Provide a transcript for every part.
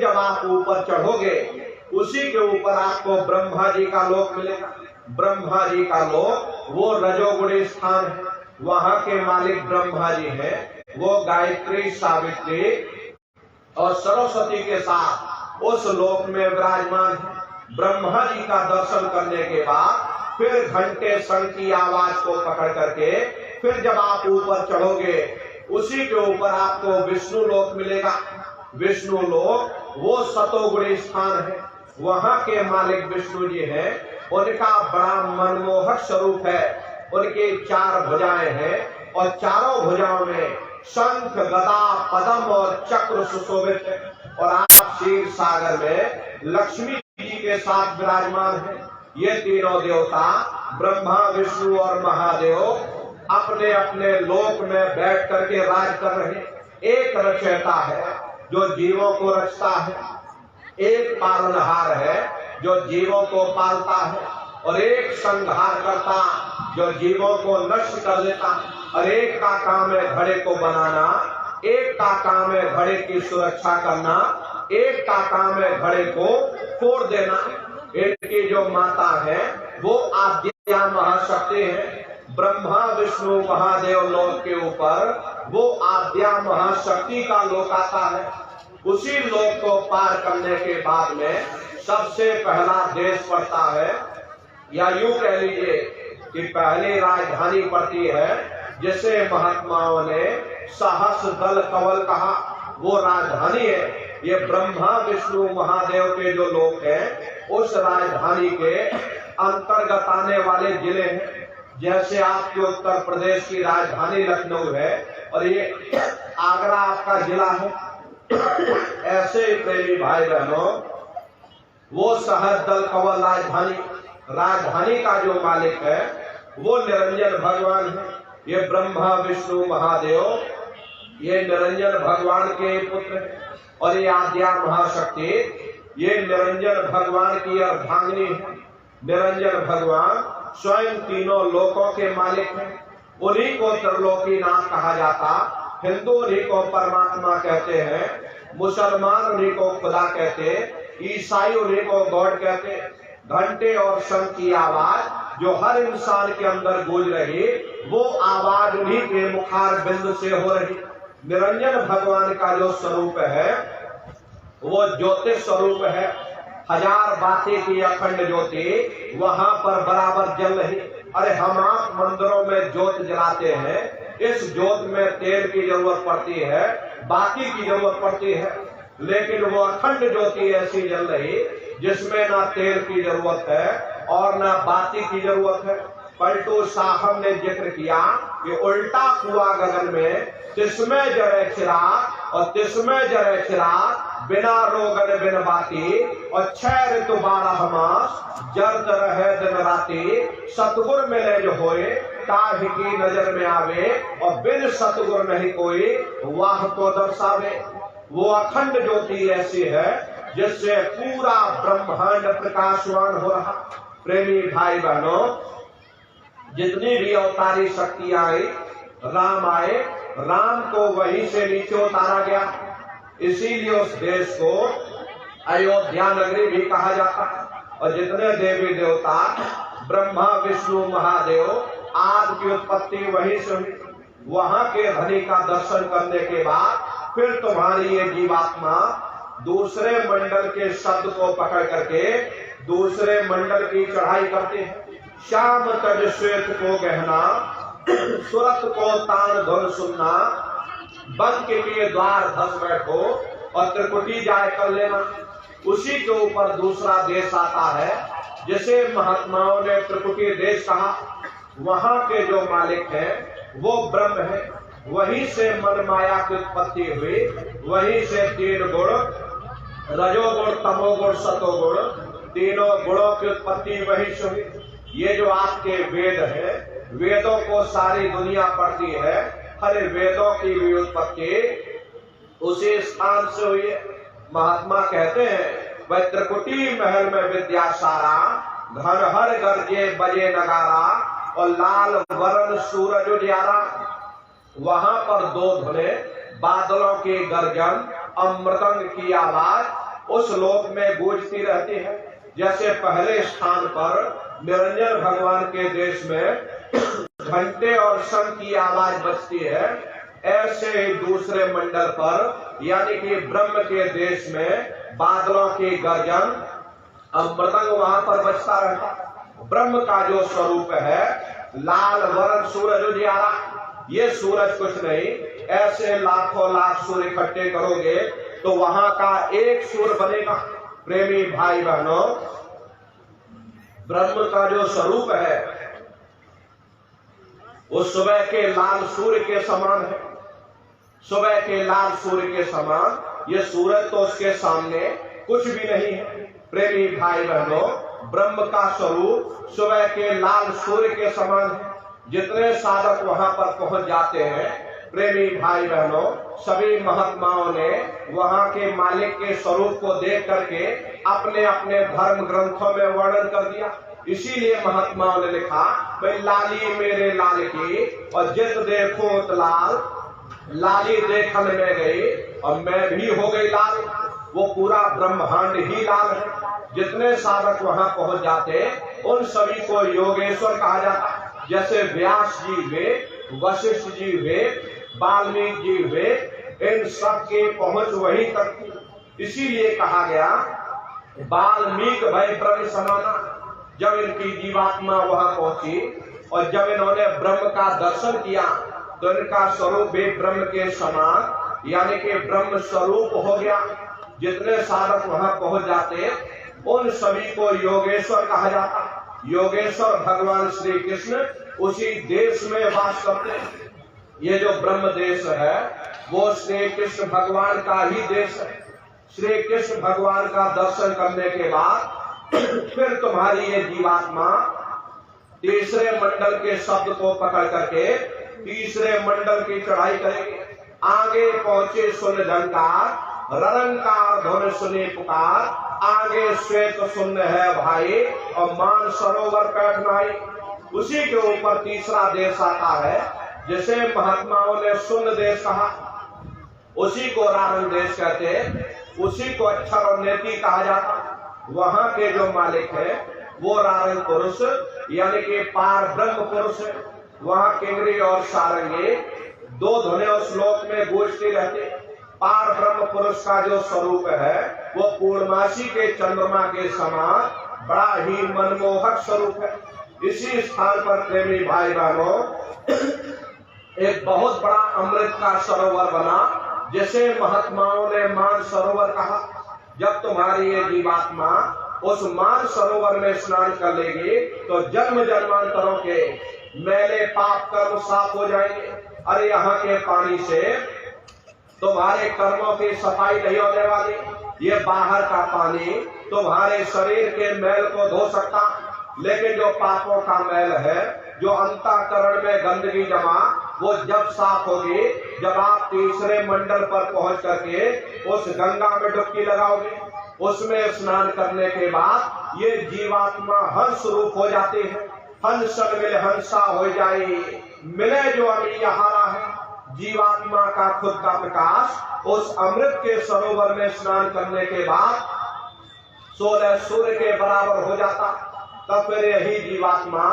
फिर जब आप ऊपर चढ़ोगे उसी के ऊपर आपको ब्रह्मा जी का लोक मिलेगा। ब्रह्मा जी का लोक वो रजोगुणी स्थान है, वहां के मालिक ब्रह्मा जी हैं। वो गायत्री, सावित्री और सरस्वती के साथ उस लोक में विराजमान है। ब्रह्मा जी का दर्शन करने के बाद फिर घंटे शंख की आवाज को पकड़ करके फिर जब आप ऊपर चढ़ोगे उसी के ऊपर आपको विष्णु लोक मिलेगा। विष्णु लोक वो सतोगुणी स्थान है, वहां के मालिक विष्णु जी हैं। उनका बड़ा मनमोहक स्वरूप है। उनके 4 भुजाएं हैं और चारों भुजाओं में शंख, गदा, पद्म और चक्र सुशोभित है। और आप क्षीर सागर में लक्ष्मी जी के साथ विराजमान है। ये तीनों देवता ब्रह्मा, विष्णु और महादेव अपने अपने लोक में बैठ करके राज कर रहे। एक रचयिता है जो जीवों को रचता है, एक पालनहार है जो जीवों को पालता है, और एक संहार करता जो जीवों को नष्ट कर देता। और एक का काम है घड़े को बनाना, एक का काम है घड़े की सुरक्षा करना, एक का काम है घड़े को तोड़ देना। इनकी जो माता है वो आद्या महाशक्ति है। ब्रह्मा, विष्णु, महादेव लोक के ऊपर वो आद्या महाशक्ति का लोक आता है। उसी लोक को पार करने के बाद में सबसे पहला देश पड़ता है, या यूं कह लीजिए कि पहली राजधानी पड़ती है जिसे महात्माओं ने सहस दल कवल कहा। वो राजधानी है। ये ब्रह्मा, विष्णु, महादेव के जो लोक हैं उस राजधानी के अंतर्गत आने वाले जिले हैं। जैसे आपके उत्तर प्रदेश की राजधानी लखनऊ है और ये आगरा आपका जिला है, ऐसे प्रेमी भाई बहनों वो सहस दल कवल राजधानी का जो मालिक है वो निरंजन भगवान है। ये ब्रह्मा, विष्णु, महादेव ये निरंजन भगवान के पुत्र हैं। और ये आद्या महाशक्ति ये निरंजन भगवान की अर्धांगिनी है। निरंजन भगवान स्वयं तीनों लोकों के मालिक हैं। उन्हीं को त्रिलोकीनाथ कहा जाता। हिंदू उन्हीं को परमात्मा कहते हैं, मुसलमान उन्हीं को खुदा कहते, ईसाई उन्हीं को गॉड कहते। घंटे और शंख की आवाज जो हर इंसान के अंदर गूंज रही वो आवाज उन्हीं के मुखार बिंदु से हो रही। निरंजन भगवान का जो स्वरूप है वो ज्योति स्वरूप है। 1000 बातें की अखंड ज्योति वहां पर बराबर जल रही। अरे हम आप मंदिरों में ज्योत जलाते हैं, इस ज्योत में तेल की जरूरत पड़ती है, बाती की जरूरत पड़ती है, लेकिन वो अखंड ज्योति ऐसी जल रही जिसमें ना तेल की जरूरत है और ना बाती की जरूरत है। पलटू साहब ने जिक्र किया कि उल्टा कुआ गगन में तिसमें जरे चिराग और तिसमें जरे चिराग, बिना रोगन बिन बाती और 6 ऋतु 12 मास जरत रहे दिन राती। सतगुर मिले जो होए ताहि की नजर में आवे और बिन सतगुर नहीं कोई वाह तो दर्शावे। वो अखंड ज्योति ऐसी है जिससे पूरा ब्रह्मांड प्रकाशवान हो रहा। प्रेमी भाई बहनों, जितनी भी अवतारी शक्तियां आई, राम आए, राम को वहीं से नीचे उतारा गया। इसीलिए उस देश को अयोध्या नगरी भी कहा जाता। और जितने देवी देवता ब्रह्मा, विष्णु, महादेव आदि की उत्पत्ति वहीं से हुई। वहां के धनी का दर्शन करने के बाद फिर तुम्हारी ये जीवात्मा दूसरे मंडल के शब्द को पकड़ करके दूसरे मंडल की चढ़ाई करते हैं। श्याम तज श्वेत को गहना, सुरत को तान धुन सुनना, बंद के लिए द्वार धस बैठो और त्रिकुटी जाए कर लेना। उसी के ऊपर दूसरा देश आता है जिसे महात्माओं ने त्रिकुटी देश कहा। वहां के जो मालिक हैं वो ब्रह्म है। वहीं से मन माया की उत्पत्ति हुई। वहीं से 3 गुण, रजोगुण, तमोगुण, सतोगुण, तीनों गुणों की उत्पत्ति वहीं से हुई। ये जो आपके वेद है, वेदों को सारी दुनिया पढ़ती है, हर वेदों की भी उत्पत्ति उसी स्थान से हुई है। महात्मा कहते हैं वह त्रिकुटी महल में विद्या सारा, घर हर गरजे बजे नगारा और लाल वरण सूरज उजियारा। वहां पर 2 धुने, बादलों की गर्जन, मृदंग की आवाज, उस लोक में गूंजती रहती है। जैसे पहले स्थान पर निरंजन भगवान के देश में घंटे और शंख की आवाज बजती है, ऐसे ही दूसरे मंडल पर यानी कि ब्रह्म के देश में बादलों की गर्जन और मृदंग वहां पर बजता रहता। ब्रह्म का जो स्वरूप है लाल वर्ण सूरज उजियारा, ये सूरज कुछ नहीं, ऐसे लाखों लाख सूर्य इकट्ठे करोगे तो वहां का एक सूर्य बनेगा। प्रेमी भाई बहनों, ब्रह्म का जो स्वरूप है वो सुबह के लाल सूर्य के समान है। सुबह के लाल सूर्य के समान ये सूरज तो उसके सामने कुछ भी नहीं है। प्रेमी भाई बहनों, ब्रह्म का स्वरूप सुबह के लाल सूर्य के समान है। जितने साधक वहां पर पहुंच जाते हैं, प्रेमी भाई बहनों, सभी महात्माओं ने वहां के मालिक के स्वरूप को देख करके अपने अपने धर्म ग्रंथों में वर्णन कर दिया। इसीलिए महात्माओं ने लिखा, भाई लाली मेरे लाल की और जित देखो लाल, लाली देखन में गई और मैं भी हो गई लाल। वो पूरा ब्रह्मांड ही लाल है। जितने साधक वहां पहुंच जाते उन सभी को योगेश्वर कहा जाता। जैसे व्यास जी हुए, वशिष्ठ जी हुए, वाल्मीकि जी हुए, इन सब के पहुंच वही तक थी। इसीलिए कहा गया वाल्मीकि भाई ब्रह्म समाना। जब इनकी जीवात्मा वहां पहुंची और जब इन्होंने ब्रह्म का दर्शन किया तो इनका स्वरूप भी ब्रह्म के समान यानी कि ब्रह्म स्वरूप हो गया। जितने साधक वहां पहुंच जाते उन सभी को योगेश्वर कहा जाता। योगेश्वर भगवान श्री कृष्ण उसी देश में वास करते हैं। ये जो ब्रह्म देश है वो श्री कृष्ण भगवान का ही देश है। श्री कृष्ण भगवान का दर्शन करने के बाद फिर तुम्हारी ये जीवात्मा तीसरे मंडल के शब्द को पकड़ करके तीसरे मंडल की चढ़ाई करेगी। आगे पहुंचे सुन झंकार, ररंकार धुन सुनी पुकार, आगे श्वेत शून्य है भाई और मान सरोवर बैठनाई। उसी के ऊपर तीसरा देश आता है जिसे महात्माओं ने शून्य देश कहा, उसी को रावण देश कहते, उसी को अक्षर और नेति कहा जाता। वहां के जो मालिक है वो रावण पुरुष यानी कि पार ब्रह्म पुरुष है। वहां किंगरी और सारंगी दो धुने उस लोक में गूंजती रहती। पार ब्रह्म पुरुष का जो स्वरूप है वो पूर्णमासी के चंद्रमा के समान बड़ा ही मनमोहक स्वरूप है। इसी स्थान पर प्रेमी भाई बहनों एक बहुत बड़ा अमृत का सरोवर बना जिसे महात्माओं ने मान सरोवर कहा। जब तुम्हारी ये जीवात्मा उस मान सरोवर में स्नान कर लेगी तो जन्म जन्मांतरों के मैले पाप कर्म साफ हो जाएंगे। अरे यहाँ के पानी से तुम्हारे कर्मों की सफाई नहीं होने वाली। ये बाहर का पानी तुम्हारे शरीर के मैल को धो सकता, लेकिन जो पापों का मैल है, जो अंतःकरण में गंदगी जमा, वो जब साफ होगी जब आप तीसरे मंडल पर पहुंच करके उस गंगा में डुबकी लगाओगे। उसमें स्नान करने के बाद ये जीवात्मा हंस रूप हो जाती है। हंस मिले हंसा हो जाए, मिले जो अमीय हारा है। जीवात्मा का खुद का प्रकाश उस अमृत के सरोवर में स्नान करने के बाद 16 सूर्य के बराबर हो जाता। तब फिर यही जीवात्मा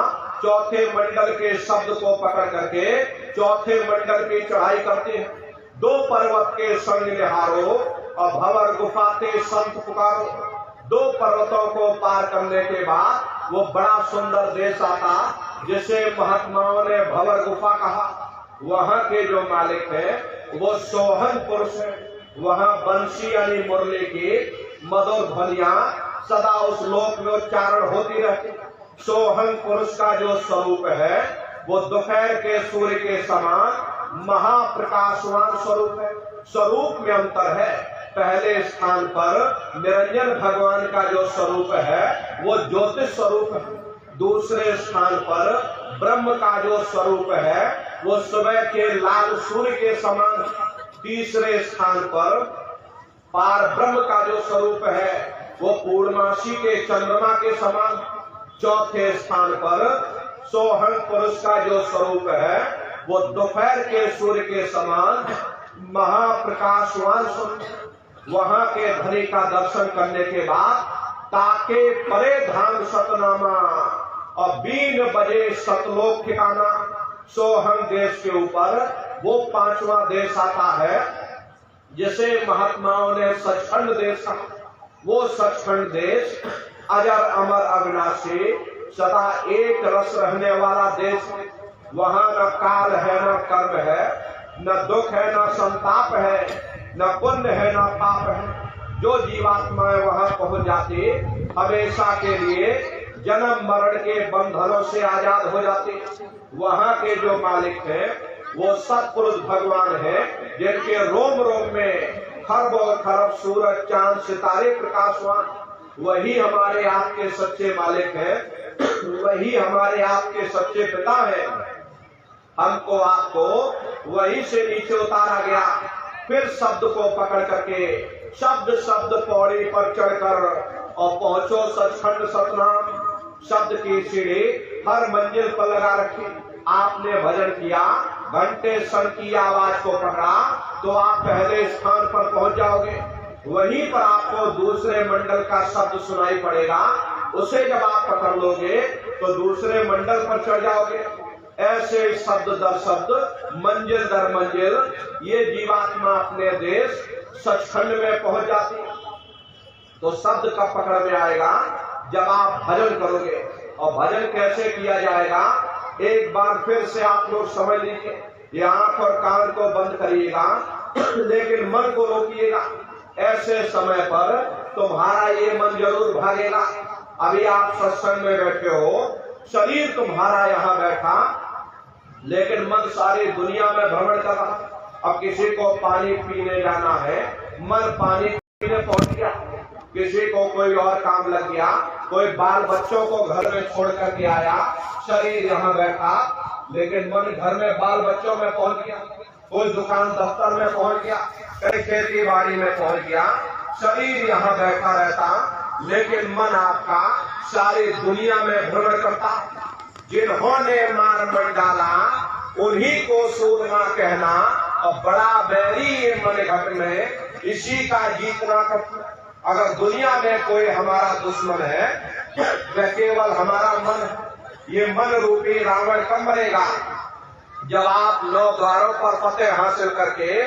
चौथे मंडल के शब्द को पकड़ करके चौथे मंडल की चढ़ाई करते हैं। 2 पर्वत के संग निहारो और भंवर गुफा के संत पुकारो। 2 पर्वतों को पार करने के बाद वो बड़ा सुंदर देश आता जिसे महात्माओं ने भंवर गुफा कहा। वहां के जो मालिक है वो सोहन पुरुष है। वहां बंसी यानी मुरली की मधुर ध्वनियां सदा उस लोक में उच्चारण होती रहती। सोहन पुरुष का जो स्वरूप है वो दोपहर के सूर्य के समान महाप्रकाशवान स्वरूप है। स्वरूप में अंतर है। पहले स्थान पर निरंजन भगवान का जो स्वरूप है वो ज्योतिष स्वरूप है। दूसरे स्थान पर ब्रह्म का जो स्वरूप है वो सुबह के लाल सूर्य के समान। तीसरे स्थान पर पार ब्रह्म का जो स्वरूप है वो पूर्णमासी के चंद्रमा के समान। चौथे स्थान पर सोहन पुरुष का जो स्वरूप है वो दोपहर के सूर्य के समान महाप्रकाशवान स्वरूप। वहां के धनी का दर्शन करने के बाद ताके परे धाम सतनामा और 3 बजे सतलोक ठिकाना सोहम देश के ऊपर वो 5वां देश आता है जिसे महात्माओं ने सचखंड देश कहा। वो सचखंड देश अजर अमर अविनाशी सदा एक रस रहने वाला देश है। वहां न काल है न कर्म है, न दुख है न संताप है, न पुण्य है न पाप है। जो जीवात्माएं वहां पहुंच जाती हमेशा के लिए जन्म मरण के बंधनों से आजाद हो जाती। वहां के जो मालिक हैं वो सत्पुरुष भगवान है जिनके रोम रोम में खरबों खरब सूरज चांद सितारे प्रकाशवान। वही हमारे आपके सच्चे मालिक हैं, वही हमारे आपके सच्चे पिता हैं। हमको आपको वही से नीचे उतारा गया। फिर शब्द को पकड़ करके शब्द शब्द पौड़ी पर चढ़कर और पहुंचो सचखंड सतनाम। शब्द की सीढ़ी हर मंजिल पर लगा रखी। आपने भजन किया, घंटे सर की आवाज को पकड़ा तो आप पहले स्थान पर पहुंच जाओगे। वहीं पर आपको दूसरे मंडल का शब्द सुनाई पड़ेगा। उसे जब आप पकड़ लोगे तो दूसरे मंडल पर चढ़ जाओगे। ऐसे शब्द दर शब्द मंजिल दर मंजिल ये जीवात्मा अपने देश सचखंड में पहुंच जाती। तो शब्द कब पकड़ में आएगा? जब आप भजन करोगे। और भजन कैसे किया जाएगा एक बार फिर से आप लोग समझ लीजिए। ये आंख और कान को बंद करिएगा लेकिन मन को रोकिएगा। ऐसे समय पर तुम्हारा ये मन जरूर भागेगा। अभी आप सत्संग में बैठे हो, शरीर तुम्हारा यहाँ बैठा लेकिन मन सारी दुनिया में भ्रमण कर रहा। अब किसी को पानी पीने जाना है, मन पानी पीने पहुंच गया। किसी को कोई और काम लग गया, कोई बाल बच्चों को घर में छोड़ कर के आया, शरीर यहाँ बैठा लेकिन मन घर में बाल बच्चों में पहुंच गया। कोई दुकान दफ्तर में पहुंच गया, कहीं खेती बाड़ी में पहुंच गया। शरीर यहाँ बैठा रहता लेकिन मन आपका सारी दुनिया में भ्रमण करता। जिन्होंने मार मन डाला उन्हीं को सूरमा कहना और बड़ा बैरी ये मन घट में इसी का जीतना करता। अगर दुनिया में कोई हमारा दुश्मन है वह केवल हमारा मन है। ये मन रूपी रावण कब मरेगा? जब आप 9 द्वारों पर फतेह हासिल करके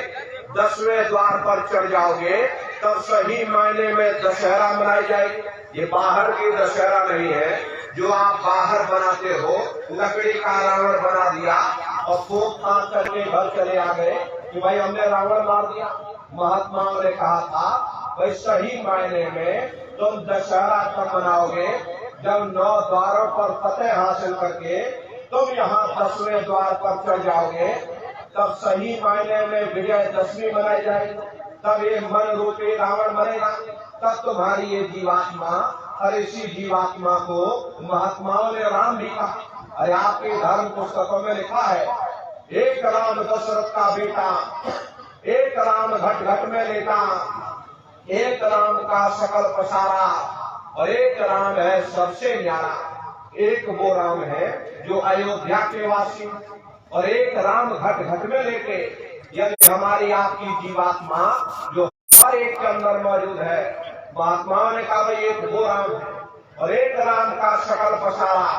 10वें द्वार पर चढ़ जाओगे तब सही मायने में दशहरा मनाई जाएगी। ये बाहर की दशहरा नहीं है जो आप बाहर बनाते हो। लकड़ी का रावण बना दिया और फूंक फांक करके घर चले आ गए कि भाई हमने रावण मार दिया। महात्माओं ने कहा था भाई सही मायने में तुम दशहरा तब मनाओगे जब 9 द्वारों पर फतेह हासिल करके तुम यहाँ 10वें द्वार पर चढ़ जाओगे। तब सही मायने में विजयदशमी मनाई जाएगी। तब ये मन रूपी रावण मरेगा। तब तुम्हारी ये जीवात्मा और इसी जीवात्मा को महात्माओं ने राम भी कहा। अरे आपके धर्म पुस्तकों में लिखा है एक राम दशरथ का बेटा, एक राम घट घट में लेता, एक राम का सकल पसारा और एक राम है सबसे न्यारा। एक वो राम है जो अयोध्या के वासी और एक राम घट घट में लेके यदि हमारी आपकी जीवात्मा जो हर एक के अंदर मौजूद है। महात्माओं ने कहा भाई एक वो राम है और एक राम का सकल पसारा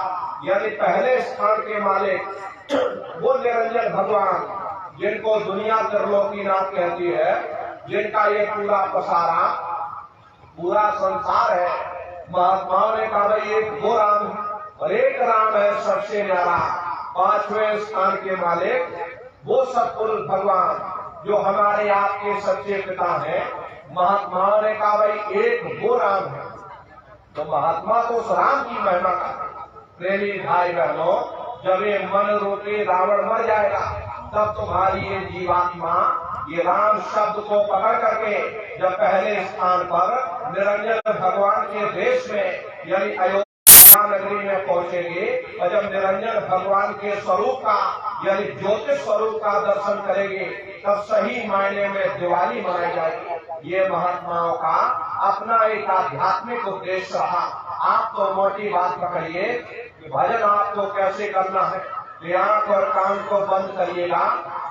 यानी पहले स्थान के मालिक वो निरंजन भगवान जिनको दुनिया त्रिलोकीनाथ कहती है, जिनका ये पूरा पसारा पूरा संसार है। महात्माओं ने कहा भाई एक वो राम है और एक राम है सबसे न्यारा। 5वें स्थान के मालिक वो सत्पुरुष भगवान जो हमारे आपके सच्चे पिता हैं। महात्माओं ने कहा भाई एक वो राम है। तो महात्मा तो उस राम की महिमा का प्रेमी भाई बहनों, जब ये मन रूपी रावण मर जाएगा तब तुम्हारी ये जीवात्मा ये राम शब्द को पकड़ करके जब पहले स्थान पर निरंजन भगवान के देश में यानी अयोध्या नगरी में पहुंचेगी और जब निरंजन भगवान के स्वरूप का यानी ज्योतिष स्वरूप का दर्शन करेगी तब सही मायने में दिवाली मनाई जाएगी। ये महात्माओं का अपना एक आध्यात्मिक उद्देश्य रहा। आप तो मोटी बात पकड़िए कि भजन आपको कैसे करना है। आंख और कान को बंद करिएगा,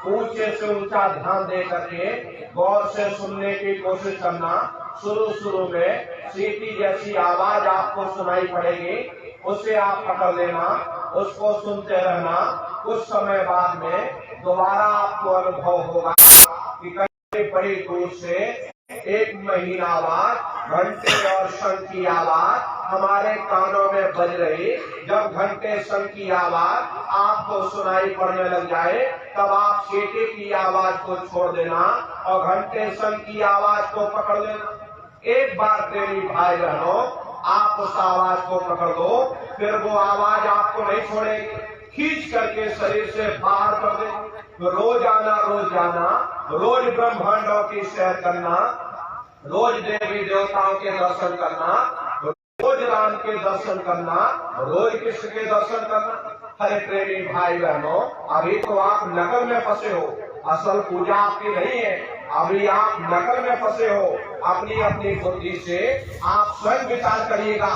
ऊंचे से ऊंचा ध्यान दे करके गौर से सुनने की कोशिश करना। शुरू में सीटी जैसी आवाज आपको सुनाई पड़ेगी, उसे आप पकड़ लेना, उसको सुनते रहना। कुछ समय बाद में दोबारा आपको अनुभव होगा कि कहीं बड़ी दूर से एक महीन आवाज, घंटे और शंख की आवाज हमारे कानों में बज रही। जब घंटे शंख की आवाज आपको सुनाई पड़ने लग जाए, तब आप सीटी की आवाज को छोड़ देना और घंटे शंख की आवाज को पकड़ लेना। एक बार प्रेमी भाई बहनों, आप उस आवाज को पकड़ लो, फिर वो आवाज आपको नहीं छोड़ेगी, खींच करके शरीर से बाहर कर दे। रोजाना रोज ब्रह्मांडों की सैर करना, रोज देवी देवताओं के दर्शन करना, रोज राम के दर्शन करना, रोज कृष्ण के दर्शन करना। हरे प्रेमी भाई बहनों, अभी तो आप नकल में फंसे हो, असल पूजा आपकी नहीं है। अभी आप नकल में फंसे हो। अपनी बुद्धि से आप स्वयं विचार करिएगा।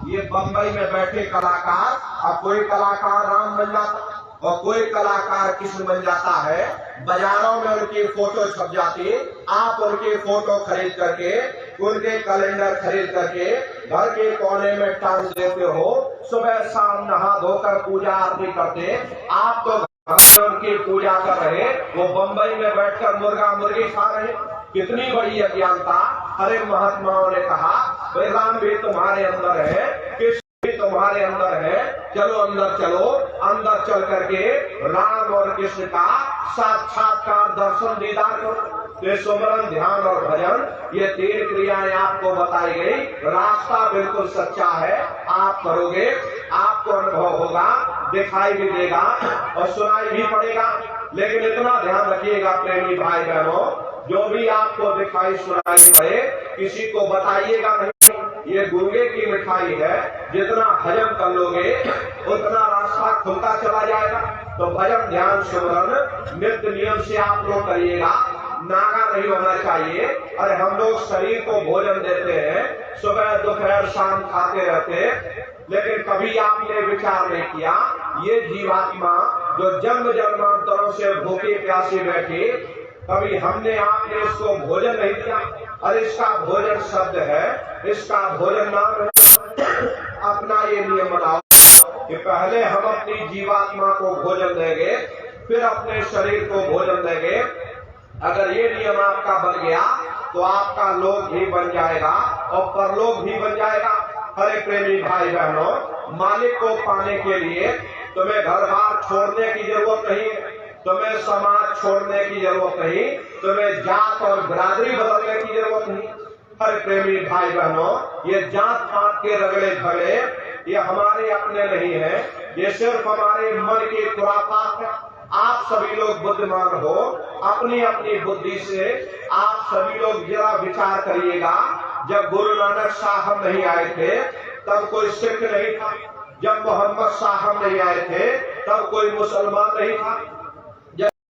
ये बंबई में बैठे कलाकार, अब कोई कलाकार राम बन जाता और कोई कलाकार कृष्ण बन जाता है। बाजारों में उनकी फोटो छप जाती, आप उनकी फोटो खरीद करके, उनके कैलेंडर खरीद करके घर के कोने में टांग देते हो। सुबह शाम नहा धोकर पूजा आरती करते, आप तो उनकी पूजा कर रहे, वो बंबई में बैठकर मुर्गा मुर्गी खा रहे। कितनी बड़ी अज्ञानता। हरे महात्माओं ने कहा, राम भी तुम्हारे अंदर है, कृष्ण भी तुम्हारे अंदर है, चलो अंदर चलो। अंदर चल करके राम और कृष्ण का साक्षात्कार दर्शन दीदार करो। ये सुमरन, ध्यान और भजन, ये 3 क्रियाएं आपको बताई गई। रास्ता बिल्कुल सच्चा है, आप करोगे, आपको अनुभव होगा, दिखाई भी देगा और सुनाई भी पड़ेगा। लेकिन इतना ध्यान रखिएगा प्रेमी भाई बहनों, जो भी आपको दिखाई सुनाई पड़े, किसी को बताइएगा नहीं। ये गुर्गे की मिठाई है, जितना हजम कर लोगे उतना रास्ता खुलता चला जाएगा। तो भजन, ध्यान, सुमरन नित्य नियम से आप लोग करिएगा। नागा नहीं होना चाहिए। अरे हम लोग शरीर को भोजन देते हैं, सुबह दोपहर शाम खाते रहते, लेकिन कभी आपने विचार नहीं किया, ये जीवात्मा जो जन्म जन्मांतरों से भूखी प्यासी बैठी, कभी हमने आपने इसको भोजन नहीं दिया। और इसका भोजन शब्द है, इसका भोजन नाम है। अपना ये नियम बनाओ कि पहले हम अपनी जीवात्मा को भोजन देंगे, फिर अपने शरीर को भोजन देंगे। अगर ये नियम आपका बन गया तो आपका लोक भी बन जाएगा और परलोक भी बन जाएगा। हरे प्रेमी भाई बहनों, मालिक को पाने के लिए तुम्हें घर बार छोड़ने की जरूरत नहीं है, तुम्हें समाज छोड़ने की जरूरत नहीं, तुम्हें जात और बिरादरी बदलने की जरूरत नहीं। हरे प्रेमी भाई बहनों, ये जात पात के रगड़े झगड़े ये हमारे अपने नहीं है, ये सिर्फ हमारे मन की खुराफात है। आप सभी लोग बुद्धिमान हो, अपनी अपनी बुद्धि से आप सभी लोग जरा विचार करिएगा। जब गुरु नानक साहब नहीं आए थे तब कोई सिख नहीं था, जब मोहम्मद साहब नहीं आए थे तब कोई मुसलमान नहीं था।